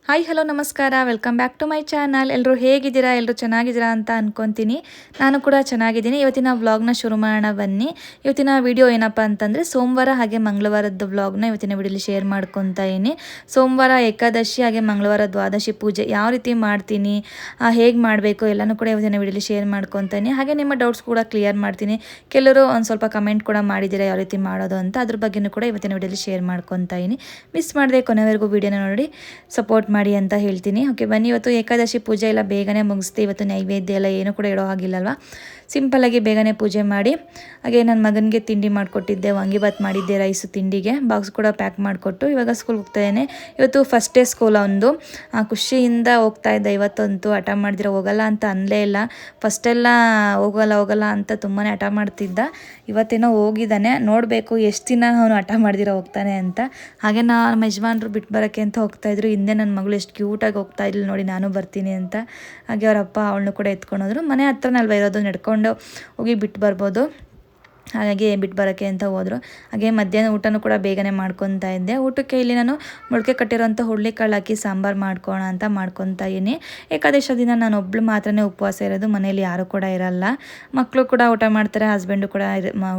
Hi hello ನಮಸ್ಕಾರ, welcome back to my channel. ಎಲ್ಲರೂ ಹೇಗಿದ್ದೀರಾ? ಎಲ್ಲರೂ ಚೆನ್ನಾಗಿದ್ದೀರಾ ಅಂತ ಅನ್ಕೊತೀನಿ. ನಾನು ಕೂಡ ಚೆನ್ನಾಗಿದ್ದೀನಿ. ಇವತ್ತಿನ ವ್ಲಾಗ್ನ ಶುರು ಮಾಡೋಣ ಬನ್ನಿ. ಇವತ್ತಿನ ವಿಡಿಯೋ ಏನಪ್ಪ ಅಂತಂದರೆ ಸೋಮವಾರ ಹಾಗೆ ಮಂಗಳವಾರದ ವ್ಲಾಗ್ನ ಇವತ್ತಿನ ವಿಡಿಯೋಲಿ ಶೇರ್ ಮಾಡ್ಕೊತಾ ಇದ್ದೀನಿ. ಸೋಮವಾರ ಏಕಾದಶಿ ಹಾಗೆ ಮಂಗಳವಾರ ದ್ವಾದಶಿ ಪೂಜೆ ಯಾವ ರೀತಿ ಮಾಡ್ತೀನಿ, ಹೇಗೆ ಮಾಡಬೇಕು ಎಲ್ಲನೂ ಕೂಡ ಇವತ್ತಿನ ವಿಡಿಯೋಲಿ ಶೇರ್ ಮಾಡ್ಕೊತೀನಿ. ಹಾಗೆ ನಿಮ್ಮ ಡೌಟ್ಸ್ ಕೂಡ ಕ್ಲಿಯರ್ ಮಾಡ್ತೀನಿ. ಕೆಲವರು ಒಂದು ಸ್ವಲ್ಪ ಕಮೆಂಟ್ ಕೂಡ ಮಾಡಿದ್ದೀರಾ ಯಾವ ರೀತಿ ಮಾಡೋದು ಅಂತ, ಅದ್ರ ಬಗ್ಗೆನೂ ಕೂಡ ಇವತ್ತಿನ ವಿಡಿಯೋಲಿ ಶೇರ್ ಮಾಡ್ಕೊತಾ ಇದ್ದೀನಿ. ಮಿಸ್ ಮಾಡದೆ ಕೊನೆವರೆಗೂ ವಿಡಿಯೋನ ನೋಡಿ ಸಪೋರ್ಟ್ ಮಾಡಿ ಅಂತ ಹೇಳ್ತೀನಿ. ಓಕೆ ಬನ್ನಿ, ಇವತ್ತು ಏಕಾದಶಿ ಪೂಜೆ ಎಲ್ಲ ಬೇಗನೆ ಮುಗಿಸ್ತೆ. ಇವತ್ತು ನೈವೇದ್ಯ ಎಲ್ಲ ಏನೂ ಕೂಡ ಇಡೋ ಹಾಗಿಲ್ಲಲ್ವ. ಸಿಂಪಲ್ಲಾಗಿ ಬೇಗನೆ ಪೂಜೆ ಮಾಡಿ ಹಾಗೆ ನನ್ನ ಮಗನಿಗೆ ತಿಂಡಿ ಮಾಡಿಕೊಟ್ಟಿದ್ದೆ, ವಾಂಗಿಬಾತ್ ಮಾಡಿದ್ದೆ, ರೈಸು ತಿಂಡಿಗೆ ಬಾಕ್ಸ್ ಕೂಡ ಪ್ಯಾಕ್ ಮಾಡಿಕೊಟ್ಟು ಇವಾಗ ಸ್ಕೂಲ್ಗೆ ಹೋಗ್ತಾಯಿದ್ದೇನೆ. ಇವತ್ತು ಫಸ್ಟ್ ಡೇ ಸ್ಕೂಲ್ ಅವನದು. ಖುಷಿಯಿಂದ ಹೋಗ್ತಾ ಇದ್ದ. ಇವತ್ತಂತೂ ಹಠ ಮಾಡಿದ್ರೆ ಹೋಗಲ್ಲ ಅಂತ ಅನ್ನಲೇ ಇಲ್ಲ. ಫಸ್ಟೆಲ್ಲ ಹೋಗಲ್ಲ ಅಂತ ತುಂಬಾ ಹಠ ಮಾಡ್ತಿದ್ದ. ಇವತ್ತೇನೋ ಹೋಗಿದ್ದಾನೆ, ನೋಡಬೇಕು ಎಷ್ಟು ದಿನ ಅವನು ಹಠ ಮಾಡ್ದಿರೋ ಹೋಗ್ತಾನೆ ಅಂತ. ಹಾಗೆ ನಮ್ಮ ಯಜಮಾನ್ರು ಬಿಟ್ಟು ಬರೋಕ್ಕೆ ಅಂತ ಹೋಗ್ತಾಯಿದ್ರು. ಹಿಂದೆ ನನ್ನ ಮಗಳು ಎಷ್ಟು ಕ್ಯೂಟಾಗಿ ಹೋಗ್ತಾ ಇದ್ಲು ನೋಡಿ, ನಾನು ಬರ್ತೀನಿ ಅಂತ. ಹಾಗೆ ಅವರಪ್ಪ ಅವಳನ್ನು ಕೂಡ ಎತ್ಕೊಂಡೋದ್ರು. ಮನೆ ಹತ್ರನಲ್ವ ಇರೋದು, ನಡ್ಕೊಂಡು ಹೋಗಿ ಬಿಟ್ಟು ಬರ್ಬೋದು. ಹಾಗಾಗಿ ಬಿಟ್ಟು ಬರೋಕ್ಕೆ ಅಂತ ಹೋದರು. ಹಾಗೆ ಮಧ್ಯಾಹ್ನ ಊಟನೂ ಕೂಡ ಬೇಗನೆ ಮಾಡ್ಕೊತಾ ಇದ್ದೆ. ಊಟಕ್ಕೆ ಇಲ್ಲಿ ನಾನು ಮೊಳಕೆ ಕಟ್ಟಿರೋಂಥ ಹುರುಳಿಕಾಳು ಹಾಕಿ ಸಾಂಬಾರು ಮಾಡ್ಕೋಣ ಅಂತ ಮಾಡ್ಕೊತಾ ಇದ್ದೀನಿ. ಏಕಾದಶಿ ದಿನ ನಾನು ಒಬ್ಳು ಮಾತ್ರನೇ ಉಪವಾಸ ಇರೋದು, ಮನೇಲಿ ಯಾರೂ ಕೂಡ ಇರಲ್ಲ. ಮಕ್ಕಳು ಕೂಡ ಊಟ ಮಾಡ್ತಾರೆ, ಹಸ್ಬೆಂಡು ಕೂಡ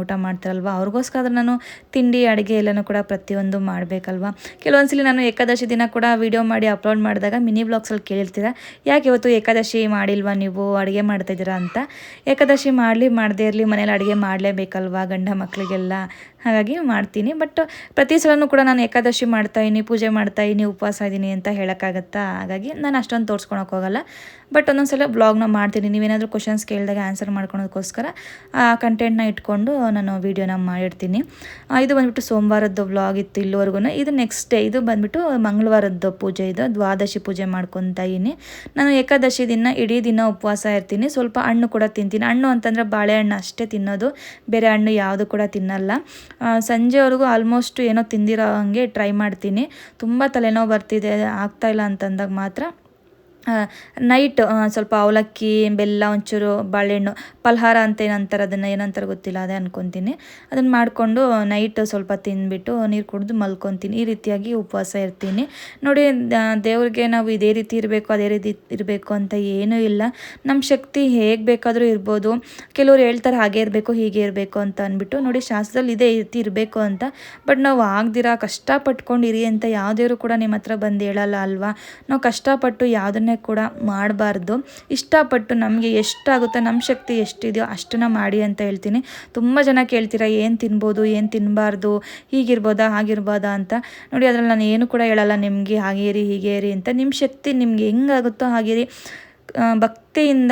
ಊಟ ಮಾಡ್ತಾರಲ್ವ. ಅವ್ರಿಗೋಸ್ಕರ ನಾನು ತಿಂಡಿ ಅಡುಗೆ ಎಲ್ಲನೂ ಕೂಡ ಪ್ರತಿಯೊಂದು ಮಾಡಬೇಕಲ್ವ. ಕೆಲವೊಂದ್ಸಲಿ ನಾನು ಏಕಾದಶಿ ದಿನ ಕೂಡ ವೀಡಿಯೋ ಮಾಡಿ ಅಪ್ಲೋಡ್ ಮಾಡಿದಾಗ ಮಿನಿ ಬ್ಲಾಗ್ಸಲ್ಲಿ ಕೇಳ್ತೀರ, ಯಾಕೆ ಇವತ್ತು ಏಕಾದಶಿ ಮಾಡಿಲ್ವಾ ನೀವು, ಅಡುಗೆ ಮಾಡ್ತಾಯಿದ್ದೀರಾ ಅಂತ. ಏಕಾದಶಿ ಮಾಡದೇ ಇರಲಿ, ಮನೇಲಿ ಅಡುಗೆ ಮಾಡಲೇಬೇಕಲ್ವ ಗಂಡ ಮಕ್ಕಳಿಗೆಲ್ಲ, ಹಾಗಾಗಿ ಮಾಡ್ತೀನಿ. ಬಟ್ ಪ್ರತಿ ಸಲನೂ ಕೂಡ ನಾನು ಏಕಾದಶಿ ಮಾಡ್ತಾಯಿದ್ದೀನಿ, ಪೂಜೆ ಮಾಡ್ತಾಯಿದ್ದೀನಿ, ಉಪವಾಸ ಇದ್ದೀನಿ ಅಂತ ಹೇಳೋಕ್ಕಾಗತ್ತಾ. ಹಾಗಾಗಿ ನಾನು ಅಷ್ಟೊಂದು ತೋರಿಸ್ಕೊಳಕ್ಕೆ ಹೋಗಲ್ಲ. ಬಟ್ ಒಂದೊಂದ್ಸಲ ವ್ಲಾಗ್ನ ಮಾಡ್ತೀನಿ. ನೀವೇನಾದರೂ ಕ್ವಶನ್ಸ್ ಕೇಳಿದಾಗ ಆನ್ಸರ್ ಮಾಡ್ಕೊಳೋದಕ್ಕೋಸ್ಕರ ಆ ಕಂಟೆಂಟ್ನ ಇಟ್ಕೊಂಡು ನಾನು ವೀಡಿಯೋನ ಮಾಡಿರ್ತೀನಿ. ಇದು ಬಂದುಬಿಟ್ಟು ಸೋಮವಾರದ್ದು ವ್ಲಾಗ್ ಇತ್ತು ಇಲ್ಲಿವರೆಗೂ. ಇದು ನೆಕ್ಸ್ಟ್ ಡೇ, ಇದು ಬಂದುಬಿಟ್ಟು ಮಂಗಳವಾರದ್ದು ಪೂಜೆ, ಇದು ದ್ವಾದಶಿ ಪೂಜೆ ಮಾಡ್ಕೊತಾ ಇದ್ದೀನಿ. ನಾನು ಏಕಾದಶಿ ದಿನ ಇಡೀ ದಿನ ಉಪವಾಸ ಇರ್ತೀನಿ. ಸ್ವಲ್ಪ ಹಣ್ಣು ಕೂಡ ತಿಂತೀನಿ. ಹಣ್ಣು ಅಂತಂದರೆ ಬಾಳೆಹಣ್ಣು ಅಷ್ಟೇ ತಿನ್ನೋದು, ಬೇರೆ ಹಣ್ಣು ಯಾವುದು ಕೂಡ ತಿನ್ನಲ್ಲ. ಸಂಜೆವರೆಗೂ ಆಲ್ಮೋಸ್ಟ್ ಏನೋ ತಿಂದಿರೋ ಹಂಗೆ ಟ್ರೈ ಮಾಡ್ತೀನಿ. ತುಂಬ ತಲೆನೋವು ಬರ್ತಿದೆ, ಆಗ್ತಾಯಿಲ್ಲ ಅಂತಂದಾಗ ಮಾತ್ರ ನೈಟ್ ಸ್ವಲ್ಪ ಅವಲಕ್ಕಿ, ಬೆಲ್ಲ, ಒಂಚೂರು ಬಾಳೆಹಣ್ಣು, ಫಲಹಾರ ಅಂತ ಏನಂತಾರೆ, ಅದನ್ನು ಏನಂತಾರೆ ಗೊತ್ತಿಲ್ಲ, ಅದೇ ಅನ್ಕೊತೀನಿ. ಅದನ್ನು ಮಾಡಿಕೊಂಡು ನೈಟ್ ಸ್ವಲ್ಪ ತಿಂದ್ಬಿಟ್ಟು ನೀರು ಕುಡಿದು ಮಲ್ಕೊತೀನಿ. ಈ ರೀತಿಯಾಗಿ ಉಪವಾಸ ಇರ್ತೀನಿ ನೋಡಿ. ದೇವ್ರಿಗೆ ನಾವು ಇದೇ ರೀತಿ ಇರಬೇಕು, ಅದೇ ರೀತಿ ಇರಬೇಕು ಅಂತ ಏನೂ ಇಲ್ಲ. ನಮ್ಮ ಶಕ್ತಿ ಹೇಗೆ ಬೇಕಾದರೂ ಇರ್ಬೋದು. ಕೆಲವ್ರು ಹೇಳ್ತಾರೆ ಹಾಗೆ ಇರಬೇಕು, ಹೀಗೆ ಇರಬೇಕು ಅಂತ ಅಂದ್ಬಿಟ್ಟು. ನೋಡಿ, ಶಾಸ್ತ್ರದಲ್ಲಿ ಇದೇ ರೀತಿ ಇರಬೇಕು ಅಂತ. ಬಟ್ ನಾವು ಆಗದಿರ ಕಷ್ಟಪಟ್ಕೊಂಡಿರಿ ಅಂತ ಯಾವುದೇವರು ಕೂಡ ನಿಮ್ಮ ಹತ್ರ ಬಂದು ಹೇಳಲ್ಲ ಅಲ್ವಾ. ನಾವು ಕಷ್ಟಪಟ್ಟು ಯಾವುದನ್ನೇ ಕೂಡ ಮಾಡಬಾರ್ದು. ಇಷ್ಟಪಟ್ಟು ನಮಗೆ ಎಷ್ಟಾಗುತ್ತೋ, ನಮ್ಮ ಶಕ್ತಿ ಎಷ್ಟಿದೆಯೋ ಅಷ್ಟನ್ನು ಮಾಡಿ ಅಂತ ಹೇಳ್ತೀನಿ. ತುಂಬ ಜನ ಕೇಳ್ತೀರಾ ಏನು ತಿನ್ಬೋದು, ಏನು ತಿನ್ನಬಾರ್ದು, ಹೀಗಿರ್ಬೋದಾ ಹಾಗಿರ್ಬೋದಾ ಅಂತ. ನೋಡಿ, ಅದರಲ್ಲಿ ನಾನು ಏನು ಕೂಡ ಹೇಳಲ್ಲ ನಿಮಗೆ ಹಾಗೆ ಇರಿ ಹೀಗೆ ಇರಿ ಅಂತ. ನಿಮ್ಮ ಶಕ್ತಿ ನಿಮಗೆ ಹೆಂಗಾಗುತ್ತೋ ಹಾಗಿರಿ. ಭಕ್ತಿಯಿಂದ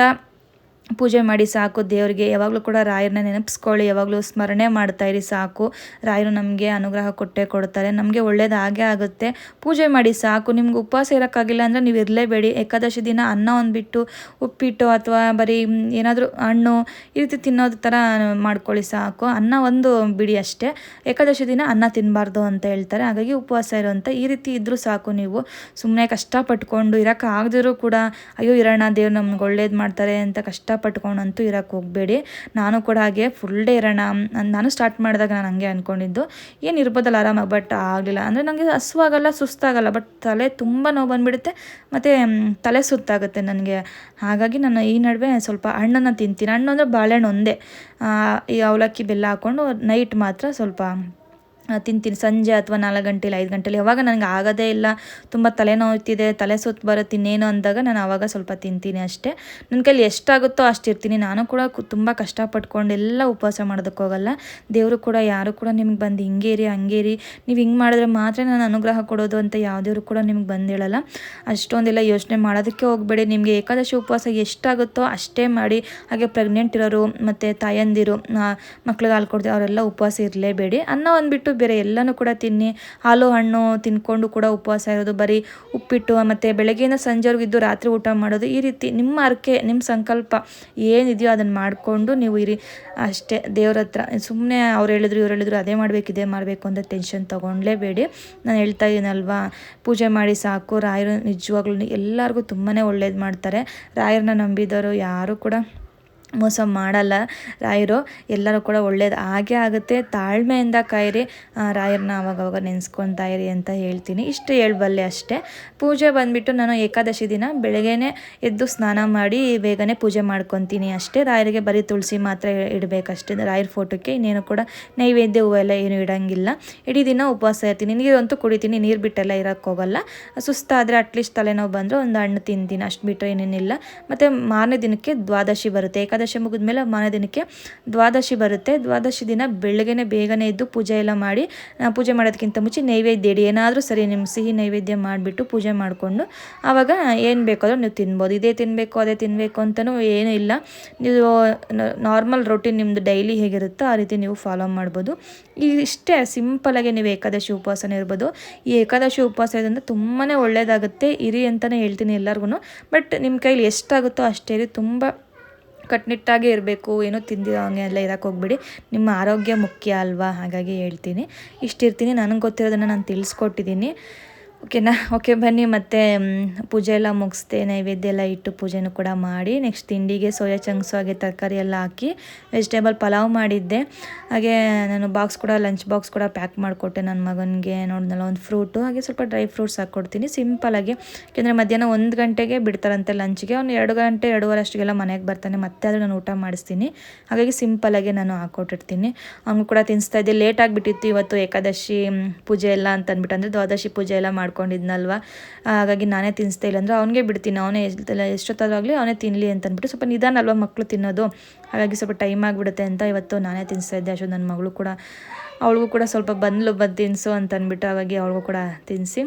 ಪೂಜೆ ಮಾಡಿ ಸಾಕು. ದೇವರಿಗೆ ಯಾವಾಗಲೂ ಕೂಡ ರಾಯರನ್ನ ನೆನಪಿಸ್ಕೊಳ್ಳಿ, ಯಾವಾಗಲೂ ಸ್ಮರಣೆ ಮಾಡ್ತಾಯಿರಿ ಸಾಕು. ರಾಯರು ನಮಗೆ ಅನುಗ್ರಹ ಕೊಟ್ಟೇ ಕೊಡ್ತಾರೆ, ನಮಗೆ ಒಳ್ಳೇದು ಆಗೇ ಆಗುತ್ತೆ. ಪೂಜೆ ಮಾಡಿ ಸಾಕು. ನಿಮ್ಗೆ ಉಪವಾಸ ಇರೋಕ್ಕಾಗಿಲ್ಲ ಅಂದರೆ ನೀವು ಇರಲೇಬೇಡಿ. ಏಕಾದಶಿ ದಿನ ಅನ್ನ ಒಂದು ಬಿಟ್ಟು ಉಪ್ಪಿಟ್ಟು ಅಥವಾ ಬರೀ ಏನಾದರೂ ಹಣ್ಣು ಈ ರೀತಿ ತಿನ್ನೋದು ಥರ ಮಾಡ್ಕೊಳ್ಳಿ ಸಾಕು. ಅನ್ನ ಒಂದು ಬಿಡಿ ಅಷ್ಟೇ. ಏಕಾದಶಿ ದಿನ ಅನ್ನ ತಿನ್ನಬಾರ್ದು ಅಂತ ಹೇಳ್ತಾರೆ. ಹಾಗಾಗಿ ಉಪವಾಸ ಇರೋಂಥ ಈ ರೀತಿ ಇದ್ದರೂ ಸಾಕು. ನೀವು ಸುಮ್ಮನೆ ಕಷ್ಟಪಟ್ಕೊಂಡು ಇರೋಕ್ಕಾಗದಿರೂ ಕೂಡ ಅಯ್ಯೋ ಇರೋಣ, ದೇವ್ರು ನಮ್ಗೆ ಒಳ್ಳೇದು ಮಾಡ್ತಾರೆ ಅಂತ ಕಷ್ಟಪಟ್ಕೊಂಡಂತೂ ಇರೋಕ್ಕೆ ಹೋಗಬೇಡಿ. ನಾನು ಕೂಡ ಹಾಗೆ ಫುಲ್ ಡೇ ಇರೋಣ ನಾನು ಸ್ಟಾರ್ಟ್ ಮಾಡಿದಾಗ ನಾನು ಹಂಗೆ ಅಂದ್ಕೊಂಡಿದ್ದು, ಏನು ಇರ್ಬೋದಲ್ಲ ಆರಾಮಾಗಿ. ಬಟ್ ಆಗಲಿಲ್ಲ. ಅಂದರೆ ನನಗೆ ಹಸುವಾಗಲ್ಲ, ಸುಸ್ತಾಗಲ್ಲ, ಬಟ್ ತಲೆ ತುಂಬ ನೋವು ಬಂದುಬಿಡುತ್ತೆ ಮತ್ತು ತಲೆ ಸುತ್ತಾಗುತ್ತೆ ನನಗೆ. ಹಾಗಾಗಿ ನಾನು ಈ ನಡುವೆ ಸ್ವಲ್ಪ ಹಣ್ಣನ್ನು ತಿಂತೀನಿ. ಹಣ್ಣು ಅಂದರೆ ಬಾಳೆಹಣ್ಣು ಒಂದೇ. ಈ ಅವಲಕ್ಕಿ ಬೆಲ್ಲ ಹಾಕ್ಕೊಂಡು ನೈಟ್ ಮಾತ್ರ ಸ್ವಲ್ಪ ತಿಂತೀನಿ. ಸಂಜೆ ಅಥವಾ 4 ಗಂಟೆಲಿ 5 ಗಂಟೆಲಿ ಯಾವಾಗ ನನಗೆ ಆಗೋದೇ ಇಲ್ಲ, ತುಂಬ ತಲೆನೋಯ್ತಿದೆ, ತಲೆ ಸುತ್ತು ಬರುತ್ತೆ ಇನ್ನೇನು ಅಂದಾಗ ನಾನು ಆವಾಗ ಸ್ವಲ್ಪ ತಿಂತೀನಿ ಅಷ್ಟೇ. ನನ್ನ ಕೈಲಿ ಎಷ್ಟಾಗುತ್ತೋ ಅಷ್ಟಿರ್ತೀನಿ. ನಾನು ಕೂಡ ತುಂಬ ಕಷ್ಟಪಟ್ಕೊಂಡು ಎಲ್ಲ ಉಪವಾಸ ಮಾಡೋದಕ್ಕೆ ಹೋಗಲ್ಲ. ದೇವರು ಕೂಡ ಯಾರು ಕೂಡ ನಿಮ್ಗೆ ಬಂದು ಹಿಂಗೆ ಇರಿ ಹಂಗೆ ಇರಿ, ನೀವು ಹಿಂಗೆ ಮಾಡಿದ್ರೆ ಮಾತ್ರ ನಾನು ಅನುಗ್ರಹ ಕೊಡೋದು ಅಂತ ಯಾವುದೇವರು ಕೂಡ ನಿಮ್ಗೆ ಬಂದು ಹೇಳಲ್ಲ. ಅಷ್ಟೊಂದೆಲ್ಲ ಯೋಚನೆ ಮಾಡೋದಕ್ಕೆ ಹೋಗಬೇಡಿ. ನಿಮಗೆ ಏಕಾದಶಿ ಉಪವಾಸ ಎಷ್ಟಾಗುತ್ತೋ ಅಷ್ಟೇ ಮಾಡಿ. ಹಾಗೆ ಪ್ರೆಗ್ನೆಂಟ್ ಇರೋರು ಮತ್ತು ತಾಯಂದಿರು, ಮಕ್ಳಿಗೆ ಹಾಲು ಕೊಡ್ತೀವಿ, ಅವರೆಲ್ಲ ಉಪವಾಸ ಇರಲೇಬೇಡಿ. ಅನ್ನ ಒಂದ್ಬಿಟ್ಟು ಬೇರೆ ಎಲ್ಲನೂ ಕೂಡ ತಿನ್ನಿ. ಹಾಲು ಹಣ್ಣು ತಿನ್ಕೊಂಡು ಕೂಡ ಉಪವಾಸ ಇರೋದು, ಬರೀ ಉಪ್ಪಿಟ್ಟು ಮತ್ತು ಬೆಳಗ್ಗೆಯಿಂದ ಸಂಜೆವರೆಗೂ ಇದ್ದು ರಾತ್ರಿ ಊಟ ಮಾಡೋದು, ಈ ರೀತಿ ನಿಮ್ಮ ಹರಕೆ, ನಿಮ್ಮ ಸಂಕಲ್ಪ ಏನಿದೆಯೋ ಅದನ್ನು ಮಾಡಿಕೊಂಡು ನೀವು ಇರಿ ಅಷ್ಟೇ. ದೇವ್ರ ಹತ್ರ ಸುಮ್ಮನೆ ಅವ್ರು ಹೇಳಿದ್ರು ಇವ್ರು ಹೇಳಿದ್ರು ಅದೇ ಮಾಡಬೇಕು ಇದೇ ಮಾಡಬೇಕು ಅಂತ ಟೆನ್ಷನ್ ತೊಗೊಳ್ಳೇಬೇಡಿ. ನಾನು ಹೇಳ್ತಾ ಇದ್ದೀನಲ್ವಾ, ಪೂಜೆ ಮಾಡಿ ಸಾಕು. ರಾಯರು ನಿಜವಾಗ್ಲೂ ಎಲ್ಲರಿಗೂ ತುಂಬಾ ಒಳ್ಳೇದು ಮಾಡ್ತಾರೆ. ರಾಯರನ್ನ ನಂಬಿದವರು ಯಾರು ಕೂಡ ಮೋಸ ಮಾಡಲ್ಲ ರಾಯರು. ಎಲ್ಲರೂ ಕೂಡ ಒಳ್ಳೇದು ಆಗೇ ಆಗುತ್ತೆ. ತಾಳ್ಮೆಯಿಂದ ಕಾಯಿರಿ, ರಾಯರನ್ನ ಅವಾಗವಾಗ ನೆನೆಸ್ಕೊತಾ ಇರಿ ಅಂತ ಹೇಳ್ತೀನಿ. ಇಷ್ಟು ಹೇಳಬಲ್ಲೆ ಅಷ್ಟೇ. ಪೂಜೆ ಬಂದುಬಿಟ್ಟು ನಾನು ಏಕಾದಶಿ ದಿನ ಬೆಳಗ್ಗೆನೇ ಎದ್ದು ಸ್ನಾನ ಮಾಡಿ ಬೇಗನೆ ಪೂಜೆ ಮಾಡ್ಕೊತೀನಿ ಅಷ್ಟೇ. ರಾಯರಿಗೆ ಬರೀ ತುಳಸಿ ಮಾತ್ರ ಇಡಬೇಕಷ್ಟೇ, ರಾಯರ ಫೋಟೋಕ್ಕೆ. ಇನ್ನೇನು ಕೂಡ ನೈವೇದ್ಯ ಹೂವೆಲ್ಲ ಏನು ಇಡೋಂಗಿಲ್ಲ. ಇಡೀ ದಿನ ಉಪವಾಸ ಇರ್ತೀನಿ. ನೀರಂತೂ ಕುಡಿತೀನಿ, ನೀರು ಬಿಟ್ಟೆಲ್ಲ ಇರೋಕ್ಕೋಗಲ್ಲ. ಸುಸ್ತಾದರೆ ಅಟ್ಲೀಸ್ಟ್ ತಲೆನೋವು ಬಂದರೆ ಒಂದು ಹಣ್ಣು ತಿಂತೀನಿ, ಅಷ್ಟು ಬಿಟ್ಟರೆ ಏನೇನಿಲ್ಲ. ಮತ್ತು ಮಾರನೇ ದಿನಕ್ಕೆ ದ್ವಾದಶಿ ಬರುತ್ತೆ. ಏಕಾದಶಿ ಮುಗಿದ್ಮೇಲೆ ಮಾರನೇ ದಿನಕ್ಕೆ ದ್ವಾದಶಿ ಬರುತ್ತೆ. ದ್ವಾದಶಿ ದಿನ ಬೆಳಗ್ಗೆನೆ ಬೇಗನೆ ಎದ್ದು ಪೂಜೆ ಎಲ್ಲ ಮಾಡಿ, ಪೂಜೆ ಮಾಡೋದಕ್ಕಿಂತ ಮುಂಚೆ ನೈವೇದ್ಯ ಇಡಿ, ಏನಾದರೂ ಸರಿ ನಿಮ್ಮ ಸಿಹಿ ನೈವೇದ್ಯ ಮಾಡಿಬಿಟ್ಟು ಪೂಜೆ ಮಾಡಿಕೊಂಡು ಆವಾಗ ಏನು ಬೇಕಾದ್ರೂ ನೀವು ತಿನ್ಬೋದು. ಇದೇ ತಿನ್ನಬೇಕು ಅದೇ ತಿನ್ನಬೇಕು ಅಂತಲೂ ಏನೂ ಇಲ್ಲ. ನೀವು ನಾರ್ಮಲ್ ರೊಟೀನ್ ನಿಮ್ಮದು ಡೈಲಿ ಹೇಗಿರುತ್ತೋ ಆ ರೀತಿ ನೀವು ಫಾಲೋ ಮಾಡ್ಬೋದು. ಇಷ್ಟೇ ಸಿಂಪಲಾಗಿ ನೀವು ಏಕಾದಶಿ ಉಪವಾಸನೇ ಇರ್ಬೋದು. ಈ ಏಕಾದಶಿ ಉಪವಾಸ ಇದರಿಂದ ತುಂಬಾ ಒಳ್ಳೆಯದಾಗುತ್ತೆ. ಇರಿ ಅಂತಲೇ ಹೇಳ್ತೀನಿ ಎಲ್ಲರಿಗೂ. ಬಟ್ ನಿಮ್ಮ ಕೈಲಿ ಎಷ್ಟಾಗುತ್ತೋ ಅಷ್ಟೇ ಇರಿ. ತುಂಬ ಕಟ್ಟುನಿಟ್ಟಾಗಿ ಇರಬೇಕು, ಏನೋ ತಿಂದಿರೋ ಹಂಗೆ ಎಲ್ಲ ಇರೋಕ್ಕೆ ಹೋಗ್ಬೇಡಿ. ನಿಮ್ಮ ಆರೋಗ್ಯ ಮುಖ್ಯ ಅಲ್ವಾ, ಹಾಗಾಗಿ ಹೇಳ್ತೀನಿ. ಇಷ್ಟಿರ್ತೀನಿ, ನನಗೆ ಗೊತ್ತಿರೋದನ್ನು ನಾನು ತಿಳಿಸ್ಕೊಟ್ಟಿದ್ದೀನಿ. ಓಕೆನಾ? ಓಕೆ, ಬನ್ನಿ ಮತ್ತೆ ಪೂಜೆ ಎಲ್ಲ ಮುಗಿಸ್ದೆ, ನೈವೇದ್ಯ ಎಲ್ಲ ಇಟ್ಟು ಪೂಜೆನೂ ಕೂಡ ಮಾಡಿ ನೆಕ್ಸ್ಟ್ ತಿಂಡಿಗೆ ಸೋಯಾ ಚಂಕ್ಸು ಹಾಗೆ ತರಕಾರಿ ಎಲ್ಲ ಹಾಕಿ ವೆಜಿಟೇಬಲ್ ಪಲಾವ್ ಮಾಡಿದ್ದೆ. ಹಾಗೆ ನಾನು ಬಾಕ್ಸ್ ಕೂಡ ಲಂಚ್ ಬಾಕ್ಸ್ ಕೂಡ ಪ್ಯಾಕ್ ಮಾಡಿಕೊಟ್ಟೆ ನನ್ನ ಮಗನಿಗೆ. ನೋಡಿದ್ನಲ್ಲ ಒಂದು ಫ್ರೂಟು ಹಾಗೆ ಸ್ವಲ್ಪ ಡ್ರೈ ಫ್ರೂಟ್ಸ್ ಹಾಕ್ಕೊಡ್ತೀನಿ ಸಿಂಪಲಾಗಿ. ಯಾಕೆಂದರೆ ಮಧ್ಯಾಹ್ನ 1 ಗಂಟೆಗೆ ಬಿಡ್ತಾರಂತೆ ಲಂಚ್ಗೆ. ಅವ್ನು 2 ಗಂಟೆ 2:15 ಅಷ್ಟಿಗೆಲ್ಲ ಮನೆಗೆ ಬರ್ತಾನೆ. ಮತ್ತೆ ಆದರೂ ನಾನು ಊಟ ಮಾಡಿಸ್ತೀನಿ. ಹಾಗಾಗಿ ಸಿಂಪಲಾಗಿ ನಾನು ಹಾಕ್ಕೊಟ್ಟಿರ್ತೀನಿ. ಅವನು ಕೂಡ ತಿನ್ನಿಸ್ತಾ ಇದ್ದೆ. ಲೇಟ್ ಆಗಿಬಿಟ್ಟಿತ್ತು ಇವತ್ತು ಏಕಾದಶಿ ಪೂಜೆ ಎಲ್ಲ ಅಂತ ಅಂದ್ಬಿಟ್ಟು, ಅಂದರೆ ದ್ವಾದಶಿ ಪೂಜೆ ಎಲ್ಲ ಮಾಡ್ಕೊಂಡಿದ್ನಲ್ವ, ಹಾಗಾಗಿ ನಾನೇ ತಿನ್ನಿಸ್ತಾ ಇಲ್ಲ. ಅಂದರೆ ಅವನಿಗೆ ಬಿಡ್ತೀನಿ, ಅವನೇ ಎಷ್ಟೊತ್ತಾದ್ರೂ ಆಗಲಿ ಅವನೇ ತಿನ್ನಲಿ ಅಂತ ಅಂದ್ಬಿಟ್ಟು. ಸ್ವಲ್ಪ ನಿಧಾನ ಅಲ್ವ ಮಕ್ಕಳು ತಿನ್ನೋದು, ಹಾಗಾಗಿ ಸ್ವಲ್ಪ ಟೈಮ್ ಆಗಿಬಿಡುತ್ತೆ ಅಂತ ಇವತ್ತು ನಾನೇ ತಿನ್ನಿಸ್ತಾ ಇದ್ದೆ. ಅಷ್ಟೊಂದು ನನ್ನ ಮಗಳು ಕೂಡ, ಅವಳಿಗೂ ಕೂಡ ಸ್ವಲ್ಪ ಬಂದು ತಿನ್ನಿಸು ಅಂತ ಅಂದ್ಬಿಟ್ಟು, ಹಾಗಾಗಿ ಅವಳಿಗೂ ಕೂಡ ತಿನ್ನಿಸಿ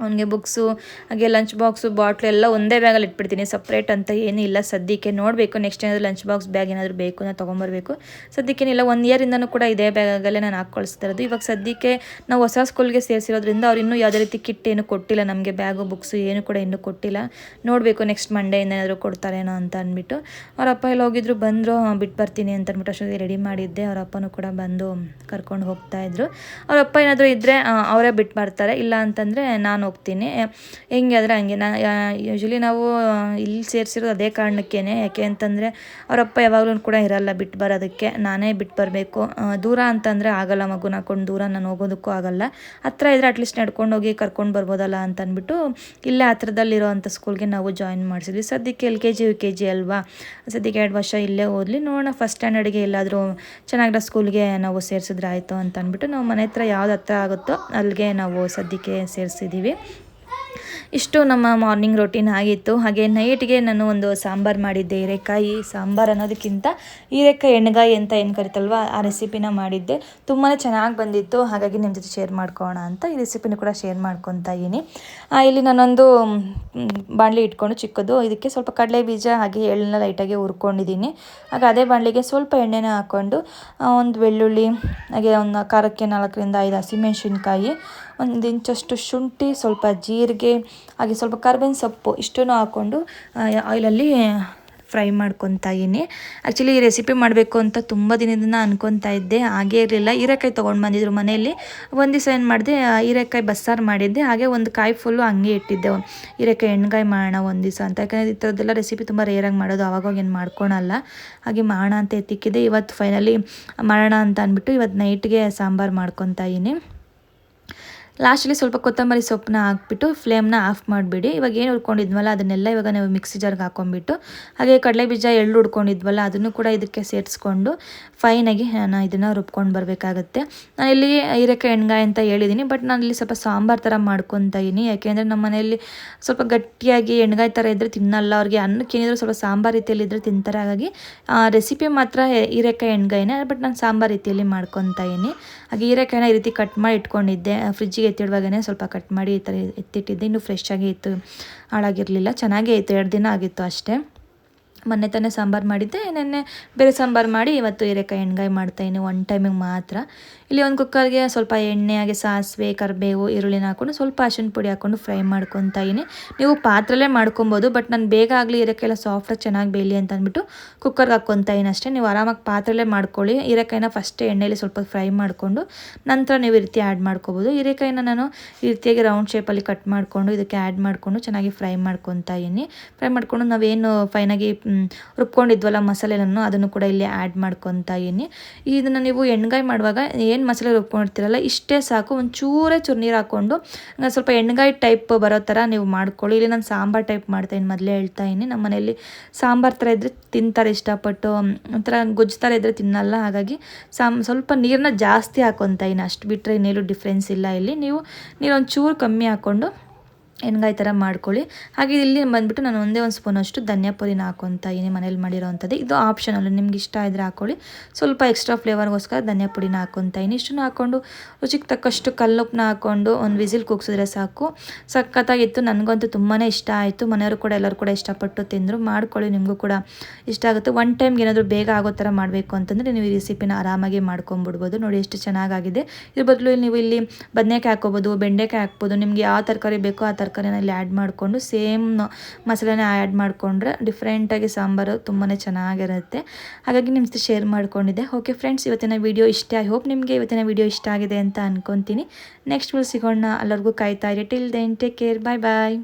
ಅವನಿಗೆ ಬುಕ್ಸು ಹಾಗೆ ಲಂಚ್ ಬಾಕ್ಸು ಬಾಟ್ಲು ಎಲ್ಲ ಒಂದೇ ಬ್ಯಾಗಲ್ಲಿ ಇಟ್ಬಿಡ್ತೀನಿ. ಸಪ್ರೇಟ್ ಅಂತ ಏನೂ ಇಲ್ಲ ಸದ್ಯಕ್ಕೆ. ನೋಡಬೇಕು ನೆಕ್ಸ್ಟ್ ಏನಾದರೂ ಲಂಚ್ ಬಾಕ್ಸ್ ಬ್ಯಾಗ್ ಏನಾದರೂ ಬೇಕು ನಾನು ತೊಗೊಂಬರ್ಬೇಕು. ಸದ್ಯಕ್ಕೇನಿಲ್ಲ, 1 ಇಯರಿಂದನೂ ಕೂಡ ಇದೇ ಬ್ಯಾಗಲ್ಲೇ ನಾನು ಹಾಕ್ಕೊಳಿಸ್ತಾ ಇರೋದು. ಇವಾಗ ಸದ್ಯಕ್ಕೆ ನಾವು ಹೊಸ ಸ್ಕೂಲ್ಗೆ ಸೇರಿಸಿರೋದ್ರಿಂದ ಅವ್ರು ಇನ್ನೂ ಯಾವುದೇ ರೀತಿ ಕಿಟ್ ಏನು ಕೊಟ್ಟಿಲ್ಲ ನಮಗೆ, ಬ್ಯಾಗು ಬುಕ್ಸು ಏನು ಕೂಡ ಇನ್ನೂ ಕೊಟ್ಟಿಲ್ಲ. ನೋಡಬೇಕು ನೆಕ್ಸ್ಟ್ ಮಂಡೆಯಿಂದ ಏನಾದರೂ ಕೊಡ್ತಾರೇನೋ ಅಂತ ಅಂದ್ಬಿಟ್ಟು. ಅವ್ರ ಅಪ್ಪ ಎಲ್ಲ ಹೋಗಿದ್ರು, ಬಂದರು, ಬಿಟ್ಟು ಬರ್ತೀನಿ ಅಂತ ಅಂದ್ಬಿಟ್ಟು ಅಷ್ಟೊಂದು ರೆಡಿ ಮಾಡಿದ್ದೆ. ಅವ್ರ ಅಪ್ಪನೂ ಕೂಡ ಬಂದು ಕರ್ಕೊಂಡು ಹೋಗ್ತಾಯಿದ್ರು. ಅವ್ರ ಅಪ್ಪ ಏನಾದರೂ ಇದ್ದರೆ ಅವರೇ ಬಿಟ್ಟು ಬರ್ತಾರೆ, ಇಲ್ಲ ಅಂತಂದರೆ ನಾನು ಹೋಗ್ತೀನಿ. ಹೆಂಗೆ ಆದರೆ ಹಂಗೆ. ಯೂಶ್ವಲಿ ನಾವು ಇಲ್ಲಿ ಸೇರಿಸಿರೋದು ಅದೇ ಕಾರಣಕ್ಕೇ. ಯಾಕೆ ಅಂತಂದರೆ ಅವರಪ್ಪ ಯಾವಾಗಲೂ ಕೂಡ ಇರಲ್ಲ ಬಿಟ್ಟು ಬರೋದಕ್ಕೆ, ನಾನೇ ಬಿಟ್ಟು ಬರಬೇಕು. ದೂರ ಅಂತಂದರೆ ಆಗಲ್ಲ, ಮಗುನ ಹಾಕೊಂಡು ದೂರ ನಾನು ಹೋಗೋದಕ್ಕೂ ಆಗಲ್ಲ. ಹತ್ರ ಇದ್ದರೆ ಅಟ್ಲೀಸ್ಟ್ ನಡ್ಕೊಂಡು ಹೋಗಿ ಕರ್ಕೊಂಡು ಬರ್ಬೋದಲ್ಲ ಅಂತ ಅಂದ್ಬಿಟ್ಟು ಇಲ್ಲೇ ಹತ್ರದಲ್ಲಿರೋ ಅಂಥ ಸ್ಕೂಲ್ಗೆ ನಾವು ಜಾಯಿನ್ ಮಾಡಿಸಿದ್ವಿ. ಸದ್ಯಕ್ಕೆ LKG UKG ಅಲ್ವಾ, ಸದ್ಯಕ್ಕೆ 2 ವರ್ಷ ಇಲ್ಲೇ ಓದಲಿ, ನೋಡೋಣ ಫಸ್ಟ್ ಸ್ಟ್ಯಾಂಡರ್ಡ್ಗೆ ಎಲ್ಲಾದರೂ ಚೆನ್ನಾಗಿರೋ ಸ್ಕೂಲ್ಗೆ ನಾವು ಸೇರಿಸಿದ್ರೆ ಆಯಿತು ಅಂತ ಅಂದ್ಬಿಟ್ಟು ನಾವು ಮನೆ ಹತ್ರ ಯಾವ್ದು ಹತ್ರ ಆಗುತ್ತೋ ಅಲ್ಲಿಗೆ ನಾವು ಸದ್ಯಕ್ಕೆ ಸೇರಿಸಿದ್ದೀವಿ. ಇಷ್ಟು ನಮ್ಮ ಮಾರ್ನಿಂಗ್ ರೊಟೀನ್ ಆಗಿತ್ತು. ಹಾಗೆ ನೈಟ್ಗೆ ನಾನು ಒಂದು ಸಾಂಬಾರು ಮಾಡಿದ್ದೆ. ಹೀರೆಕಾಯಿ ಸಾಂಬಾರು ಅನ್ನೋದಕ್ಕಿಂತ ಹೀರೆಕಾಯಿ ಎಣ್ಗಾಯಿ ಅಂತ ಏನು ಕರಿತಲ್ವ, ಆ ರೆಸಿಪಿನ ಮಾಡಿದ್ದೆ. ತುಂಬಾ ಚೆನ್ನಾಗಿ ಬಂದಿತ್ತು, ಹಾಗಾಗಿ ನಿಮ್ಮ ಜೊತೆ ಶೇರ್ ಮಾಡ್ಕೊಳ್ಳೋಣ ಅಂತ ಈ ರೆಸಿಪಿನ ಕೂಡ ಶೇರ್ ಮಾಡ್ಕೊತಾ ಇದ್ದೀನಿ. ಇಲ್ಲಿ ನಾನೊಂದು ಬಾಣಲಿ ಇಟ್ಕೊಂಡು ಚಿಕ್ಕದು, ಇದಕ್ಕೆ ಸ್ವಲ್ಪ ಕಡಲೆ ಬೀಜ ಹಾಗೆ ಎಳ್ಳನ್ನ ಲೈಟಾಗಿ ಹುರ್ಕೊಂಡಿದ್ದೀನಿ. ಹಾಗೆ ಅದೇ ಬಾಣಲಿಗೆ ಸ್ವಲ್ಪ ಎಣ್ಣೆನ ಹಾಕ್ಕೊಂಡು ಒಂದು ಬೆಳ್ಳುಳ್ಳಿ ಹಾಗೆ ಒಂದು ಖಾರಕ್ಕೆ 4ರಿಂದ 5 ಹಸಿಮೆಣಸಿನ್ಕಾಯಿ, 1 ಇಂಚಷ್ಟು ಶುಂಠಿ, ಸ್ವಲ್ಪ ಜೀರಿಗೆ ಹಾಗೆ ಸ್ವಲ್ಪ ಕರ್ಬೇವಿನ ಸೊಪ್ಪು ಇಷ್ಟನ್ನು ಹಾಕ್ಕೊಂಡು ಆಯಿಲಲ್ಲಿ ಫ್ರೈ ಮಾಡ್ಕೊತಾ ಇದ್ದೀನಿ. ಆ್ಯಕ್ಚುಲಿ ಈ ರೆಸಿಪಿ ಮಾಡಬೇಕು ಅಂತ ತುಂಬ ದಿನದಿಂದ ಅನ್ಕೊತಾ ಇದ್ದೆ, ಹಾಗೇ ಇರಲಿಲ್ಲ. ಹೀರೆಕಾಯಿ ತೊಗೊಂಡು ಬಂದಿದ್ರು ಮನೆಯಲ್ಲಿ. ಒಂದು ದಿವಸ ಏನು ಮಾಡಿದೆ, ಹೀರೆಕಾಯಿ ಬಸ್ಸಾರು ಮಾಡಿದ್ದೆ. ಹಾಗೆ ಒಂದು ಕಾಯಿ ಫುಲ್ಲು ಹಂಗೆ ಇಟ್ಟಿದ್ದೆ, ಹೀರೆಕಾಯಿ ಎಣ್ಗಾಯಿ ಮಾಡೋಣ ಒಂದು ದಿವಸ ಅಂತ. ಯಾಕಂದರೆ ಈ ಥರದ್ದೆಲ್ಲ ರೆಸಿಪಿ ತುಂಬ ರೇರಾಗಿ ಮಾಡೋದು, ಆವಾಗ ಏನು ಮಾಡ್ಕೊಳಲ್ಲ. ಹಾಗೆ ಮಾಡೋಣ ಅಂತ ಎತ್ತಿಕ್ಕಿದ್ದೆ. ಇವತ್ತು ಫೈನಲಿ ಮಾಡೋಣ ಅಂತ ಅಂದ್ಬಿಟ್ಟು ಇವತ್ತು ನೈಟ್ಗೆ ಸಾಂಬಾರು ಮಾಡ್ಕೊತಾ ಇದ್ದೀನಿ. ಲಾಸ್ಟಲ್ಲಿ ಸ್ವಲ್ಪ ಕೊತ್ತಂಬರಿ ಸೊಪ್ಪನ್ನ ಹಾಕ್ಬಿಟ್ಟು ಫ್ಲೇಮ್ನ ಆಫ್ ಮಾಡಿಬಿಡಿ. ಇವಾಗ ಏನು ಹುರ್ಕೊಂಡಿದ್ವಲ್ಲ ಅದನ್ನೆಲ್ಲ ಇವಾಗ ನಾವು ಮಿಕ್ಸಿ ಜಾರ್ಗೆ ಹಾಕ್ಕೊಂಬಿಟ್ಟು, ಹಾಗೆ ಕಡಲೆ ಬೀಜ ಎಳ್ಳು ಹುಡ್ಕೊಂಡಿದ್ವಲ್ಲ ಅದನ್ನು ಕೂಡ ಇದಕ್ಕೆ ಸೇರಿಸ್ಕೊಂಡು ಫೈನಾಗಿ ನಾನು ಇದನ್ನು ರುಬ್ಕೊಂಡು ಬರಬೇಕಾಗತ್ತೆ. ನಾನು ಇಲ್ಲಿ ಹೀರೆಕಾಯಿ ಎಣ್ಗಾಯಿ ಅಂತ ಹೇಳಿದ್ದೀನಿ, ಬಟ್ ನಾನು ಇಲ್ಲಿ ಸ್ವಲ್ಪ ಸಾಂಬಾರು ಥರ ಮಾಡ್ಕೊತಾ ಇದ್ದೀನಿ. ಯಾಕೆಂದರೆ ನಮ್ಮ ಮನೆಯಲ್ಲಿ ಸ್ವಲ್ಪ ಗಟ್ಟಿಯಾಗಿ ಎಣ್ಗಾಯಿ ಥರ ಇದ್ದರೆ ತಿನ್ನಲ್ಲ, ಅವ್ರಿಗೆ ಅನ್ನಕ್ಕೆ ಏನಿದ್ರು ಸ್ವಲ್ಪ ಸಾಂಬಾರು ರೀತಿಯಲ್ಲಿ ಇದ್ದರೆ ತಿಂತಾರೆ. ಹಾಗಾಗಿ ರೆಸಿಪಿ ಮಾತ್ರ ಹೀರೆಕಾಯಿ ಎಣ್ಗಾಯಿನೇ, ಬಟ್ ನಾನು ಸಾಂಬಾರು ರೀತಿಯಲ್ಲಿ ಮಾಡ್ಕೊತಾ ಇದ್ದೀನಿ. ಹಾಗೆ ಹೀರೆಕಾಯಿನ ಈ ರೀತಿ ಕಟ್ ಮಾಡಿ ಇಟ್ಕೊಂಡಿದ್ದೆ. ಫ್ರಿಜ್ಜಿಗೆ ಎತ್ತಿಡುವಾಗೇ ಸ್ವಲ್ಪ ಕಟ್ ಮಾಡಿ ಈ ಥರ ಎತ್ತಿಟ್ಟಿದ್ದೆ. ಇನ್ನೂ ಫ್ರೆಶ್ ಆಗಿ ಇತ್ತು, ಹಾಳಾಗಿರಲಿಲ್ಲ, ಚೆನ್ನಾಗೇ ಇತ್ತು. 2 ದಿನ ಆಗಿತ್ತು ಅಷ್ಟೇ. ಮೊನ್ನೆ ತಾನೇ ಸಾಂಬಾರು ಮಾಡಿದ್ದೆ, ನೆನ್ನೆ ಬೇರೆ ಸಾಂಬಾರು ಮಾಡಿ ಇವತ್ತು ಹೀರೆಕಾಯಿ ಎಣ್ಗಾಯಿ ಮಾಡ್ತಾಯಿದ್ದೀನಿ 1 ಟೈಮಿಗೆ ಮಾತ್ರ. ಇಲ್ಲಿ ಒಂದು ಕುಕ್ಕರ್ಗೆ ಸ್ವಲ್ಪ ಎಣ್ಣೆ ಹಾಗೆ ಸಾಸಿವೆ ಕರಿಬೇವು ಈರುಳ್ಳಿನ ಹಾಕ್ಕೊಂಡು ಸ್ವಲ್ಪ ಅರಿಶಿನ ಪುಡಿ ಹಾಕ್ಕೊಂಡು ಫ್ರೈ ಮಾಡ್ಕೊತಾ ಇದ್ದೀನಿ. ನೀವು ಪಾತ್ರೆಲೇ ಮಾಡ್ಕೊಬೋದು, ಬಟ್ ನಾನು ಬೇಗ ಆಗಲಿ ಹೀರೆಕಾಯಿ ಎಲ್ಲ ಸಾಫ್ಟಾಗಿ ಚೆನ್ನಾಗಿ ಬೇಯಲಿ ಅಂತ ಅಂದ್ಬಿಟ್ಟು ಕುಕ್ಕರ್ಗೆ ಹಾಕ್ಕೊತಾ ಇದ್ದೀನಿ ಅಷ್ಟೇ. ನೀವು ಆರಾಮಾಗಿ ಪಾತ್ರೆಲೇ ಮಾಡ್ಕೊಳ್ಳಿ. ಹೀರೆಕಾಯಿನ ಫಸ್ಟೇ ಎಣ್ಣೆಯಲ್ಲಿ ಸ್ವಲ್ಪ ಫ್ರೈ ಮಾಡಿಕೊಂಡು ನಂತರ ನೀವು ಈ ರೀತಿ ಆ್ಯಡ್ ಮಾಡ್ಕೊಬೋದು. ಹೀರೆಕಾಯಿನ ನಾನು ಈ ರೀತಿಯಾಗಿ ರೌಂಡ್ ಶೇಪಲ್ಲಿ ಕಟ್ ಮಾಡಿಕೊಂಡು ಇದಕ್ಕೆ ಆ್ಯಡ್ ಮಾಡಿಕೊಂಡು ಚೆನ್ನಾಗಿ ಫ್ರೈ ಮಾಡ್ಕೊತಾ ಇದ್ದೀನಿ. ಫ್ರೈ ಮಾಡಿಕೊಂಡು ನಾವೇನು ಫೈನಾಗಿ ರುಬ್ಕೊಂಡಿದ್ವಲ್ಲ ಮಸಾಲೆನೂ ಅದನ್ನು ಕೂಡ ಇಲ್ಲಿ ಆ್ಯಡ್ ಮಾಡ್ಕೊತಾ ಇದ್ದೀನಿ. ಇದನ್ನು ನೀವು ಎಣ್ಗಾಯಿ ಮಾಡುವಾಗ ಏನು ಮಸಾಲೆ ರುಬ್ಕೊಂಡಿರ್ತೀರಲ್ಲ ಇಷ್ಟೇ ಸಾಕು, ಒಂಚೂರೇ ಚೂರು ಹಾಕ್ಕೊಂಡು ಸ್ವಲ್ಪ ಎಣ್ಗಾಯಿ ಟೈಪ್ ಬರೋ ಥರ ನೀವು ಮಾಡ್ಕೊಳ್ಳಿ. ಇಲ್ಲಿ ನಾನು ಸಾಂಬಾರು ಟೈಪ್ ಮಾಡ್ತಾಯಿದ್ದೀನಿ, ಮೊದಲೇ ಹೇಳ್ತಾ ಇದ್ದೀನಿ. ನಮ್ಮ ಮನೆಯಲ್ಲಿ ಸಾಂಬಾರು ಥರ ಇದ್ದರೆ ತಿಂತಾರೆ ಇಷ್ಟಪಟ್ಟು, ಒಂಥರ ಗೊಜ್ಜು ಥರ ಇದ್ದರೆ ತಿನ್ನಲ್ಲ. ಹಾಗಾಗಿ ಸ್ವಲ್ಪ ನೀರನ್ನ ಜಾಸ್ತಿ ಹಾಕ್ಕೊತಾ ಇದ್ದೀನಿ, ಅಷ್ಟು ಬಿಟ್ಟರೆ ಇನ್ನೇನು ಡಿಫ್ರೆನ್ಸ್ ಇಲ್ಲ. ಇಲ್ಲಿ ನೀವು ನೀರು ಒಂಚೂರು ಕಮ್ಮಿ ಹಾಕ್ಕೊಂಡು ಎಣ್ಗಾಯಿ ಥರ ಮಾಡ್ಕೊಳ್ಳಿ. ಹಾಗೆ ಇಲ್ಲಿ ಬಂದುಬಿಟ್ಟು ನಾನು ಒಂದೇ ಒಂದು ಸ್ಪೂನಷ್ಟು ಧನಿಯಾ ಪುಡಿನ ಹಾಕ್ಕೊತಾ ಇದ್ದೀನಿ, ಮನೇಲಿ ಮಾಡಿರೋವಂಥದ್ದು. ಇದು ಆಪ್ಷನಲ್ಲು, ನಿಮ್ಗೆ ಇಷ್ಟ ಇದ್ದರೆ ಹಾಕ್ಕೊಳ್ಳಿ. ಸ್ವಲ್ಪ ಎಕ್ಸ್ಟ್ರಾ ಫ್ಲೇವರ್ಗೋಸ್ಕರ ಧನಿಯಾ ಪುಡಿನ ಹಾಕ್ಕೊತಾ ಇದ್ದೀನಿ. ಇಷ್ಟನ್ನು ಹಾಕ್ಕೊಂಡು ರುಚಿಗೆ ತಕ್ಕಷ್ಟು ಕಲ್ಲುಪ್ಪನ್ನ ಹಾಕ್ಕೊಂಡು ಒಂದು ವಿಸಿಲ್ ಕೂಗಿಸಿದ್ರೆ ಸಾಕು. ಸಖತ್ತಾಗಿತ್ತು, ನನಗಂತೂ ತುಂಬಾ ಇಷ್ಟ ಆಯಿತು. ಮನೆಯವರು ಕೂಡ ಎಲ್ಲರೂ ಕೂಡ ಇಷ್ಟಪಟ್ಟು ತಿಂದರು. ಮಾಡ್ಕೊಳ್ಳಿ, ನಿಮಗೂ ಕೂಡ ಇಷ್ಟ ಆಗುತ್ತೆ. ಒನ್ ಟೈಮ್ಗೆ ಏನಾದರೂ ಬೇಗ ಆಗೋ ಥರ ಮಾಡಬೇಕು ಅಂತಂದರೆ ನೀವು ಈ ರೆಸಿಪಿನ ಆರಾಮಾಗಿ ಮಾಡ್ಕೊಂಬಿಡ್ಬೋದು. ನೋಡಿ ಎಷ್ಟು ಚೆನ್ನಾಗಾಗಿದೆ. ಇದ್ರ ಬದಲು ನೀವು ಇಲ್ಲಿ ಬದನೆಕಾಯಿ ಹಾಕ್ಕೋಬೋದು, ಬೆಂಡೆಕಾಯಿ ಹಾಕ್ಬೋದು, ನಿಮ್ಗೆ ಯಾವ ತರಕಾರಿ ಬೇಕೋ ಆ ತರಕಾರಿನ ಇಲ್ಲಿ ಆ್ಯಡ್ ಮಾಡಿಕೊಂಡು ಸೇಮ್ ಮಸಾಲೆನ ಆ್ಯಡ್ ಮಾಡಿಕೊಂಡ್ರೆ ಡಿಫ್ರೆಂಟಾಗಿ ಸಾಂಬಾರು ತುಂಬಾ ಚೆನ್ನಾಗಿರುತ್ತೆ. ಹಾಗಾಗಿ ನಿಮ್ಮ ಜೊತೆ ಶೇರ್ ಮಾಡ್ಕೊಂಡಿದ್ದೆ. ಓಕೆ ಫ್ರೆಂಡ್ಸ್, ಇವತ್ತಿನ ವೀಡಿಯೋ ಇಷ್ಟ. ಐ ಹೋಪ್ ನಿಮಗೆ ಇವತ್ತಿನ ವೀಡಿಯೋ ಇಷ್ಟ ಆಗಿದೆ ಅಂತ ಅಂದ್ಕೊತೀನಿ. ನೆಕ್ಸ್ಟ್ ವಿಡಿಯೋ ಸಿಗೋಣ. ಎಲ್ಲರಿಗೂ ಕಾಯ್ತಾ ಇರಿ. ಟಿಲ್ ದೆನ್ ಟೇಕ್ ಕೇರ್, ಬಾಯ್ ಬಾಯ್.